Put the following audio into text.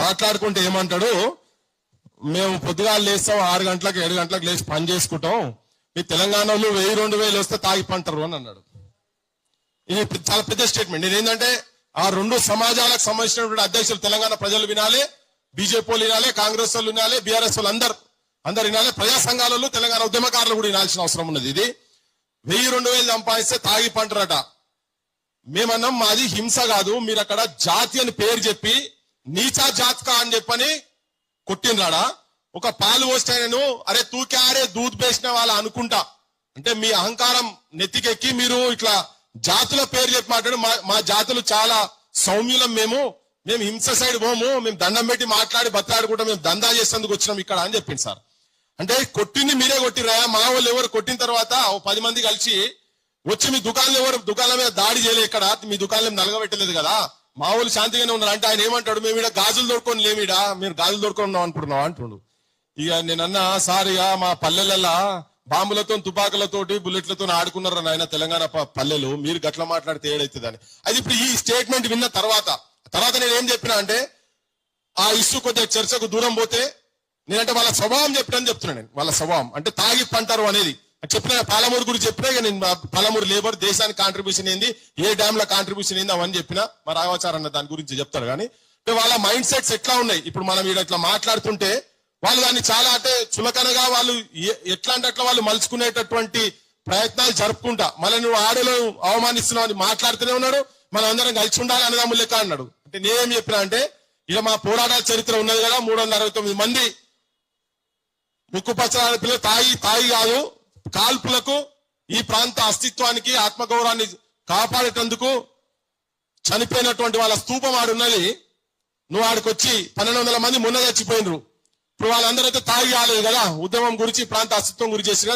మాట్లాడుకుంటే ఏమంటాడు, మేము పొద్దుగాలు లేస్తాం 6 గంటలకు 7 గంటలకు లేచి పని చేసుకుంటాం, మీ తెలంగాణలో 1000-2000 వస్తే తాగి పంటారు అని అన్నాడు. ఇది చాలా పెద్ద స్టేట్మెంట్. నేనేంటంటే ఆ రెండు సమాజాలకు సంబంధించినటువంటి అధ్యక్షులు తెలంగాణ ప్రజలు వినాలి, బీజేపీ వాళ్ళు వినాలి, కాంగ్రెస్ వాళ్ళు వినాలి, బీఆర్ఎస్ వాళ్ళు అందరు వినాలి, ప్రజా సంఘాలలో తెలంగాణ ఉద్యమకారులు కూడా వినాల్సిన అవసరం ఉన్నది. ఇది 1000-2000 సంపాదిస్తే తాగి పంటరట. మేమన్నాం మాది హింస కాదు, మీరు అక్కడ జాతి అని పేరు చెప్పి నీచా జాతకా అని చెప్పని కొట్టినరాడా. ఒక పాలు పోస్తాయను అరే తూకారే దూద్ వేసిన వాళ్ళ అనుకుంటా అంటే మీ అహంకారం నెత్తికెక్కి మీరు ఇట్లా జాతుల పేరు చెప్పి మాట్లాడు. మా జాతులు చాలా సౌమ్యులం, మేము హింస సైడ్ పోము, మేము దండం పెట్టి మాట్లాడి బతలాడుకుంటాం, మేము దందా చేసేందుకు వచ్చినాం ఇక్కడ అని చెప్పింది సార్. అంటే కొట్టింది మీరే కొట్టిరా, మా వాళ్ళు ఎవరు కొట్టిన తర్వాత 10 మంది కలిసి వచ్చి మీ దుకాణం మీద దాడి చేయలే, ఇక్కడ మీ దుకాణం నలగబెట్టలేదు కదా, మా వాళ్ళు శాంతిగానే ఉన్నారు అంటే ఆయన ఏమంటాడు, మేము ఇక్కడ గాజులు దొరుకుని లేమిడా, మీరు గాజులు దొరుకున్నాం అనుకుంటున్నాం అంటుండు. ఇక నేనన్నా సార్ ఇక మా పల్లెలల్లా బాంబులతో తుపాకులతోటి బుల్లెట్లతో ఆడుకున్నారు నాయన తెలంగాణ పల్లెలు, మీరు గట్ల మాట్లాడితే ఏడైతుందని. అది ఇప్పుడు ఈ స్టేట్మెంట్ విన్న తర్వాత నేను ఏం చెప్పినా అంటే ఆ ఇష్యూ కొద్దిగా చర్చకు దూరం పోతే నేనంటే వాళ్ళ స్వభావం చెప్పినని చెప్తున్నా. నేను వాళ్ళ స్వభావం అంటే తాగి పంటారు అనేది చెప్పిన. పాలమూరు గురించి చెప్పినా నేను పాలమూరు లేబర్ దేశానికి కాంట్రిబ్యూషన్ ఏంది, ఏ డ్యామ్ లో కాంట్రిబ్యూషన్ ఏంది అవన్నీ చెప్పినా. మా రాఘవాచార్ అన్న దాని గురించి చెప్తారు. కానీ వాళ్ళ మైండ్ సెట్స్ ఎట్లా ఉన్నాయి, ఇప్పుడు మనం ఇట్లా మాట్లాడుతుంటే వాళ్ళు దాన్ని చాలా అంటే చులకనగా వాళ్ళు ఎట్లా అంటే అట్లా వాళ్ళు మలుచుకునేటటువంటి ప్రయత్నాలు జరుపుకుంటా మళ్ళీ నువ్వు ఆడలో అవమానిస్తున్నావు అని మాట్లాడుతూనే ఉన్నాడు. మనం అందరం కలిసి ఉండాలి అన్నదమ్ములు లెక్క అన్నాడు. అంటే నేనేం చెప్పినా అంటే ఇలా మా పోరాటాల చరిత్ర ఉన్నది కదా, 369 మంది ముక్కుపచ్చల పిల్లలు తాగి కాదు కాల్పులకు ఈ ప్రాంత అస్తిత్వానికి ఆత్మగౌరవాన్ని కాపాడేటందుకు చనిపోయినటువంటి వాళ్ళ స్తూపం ఆడున్నది. నువ్వు ఆడికొచ్చి 1200 మంది మొన్న చచ్చిపోయినరు. ఇప్పుడు వాళ్ళందరూ అయితే తాగి కాలేదు కదా, ఉద్యమం గురించి ప్రాంత అస్తిత్వం గురించి చేసిగా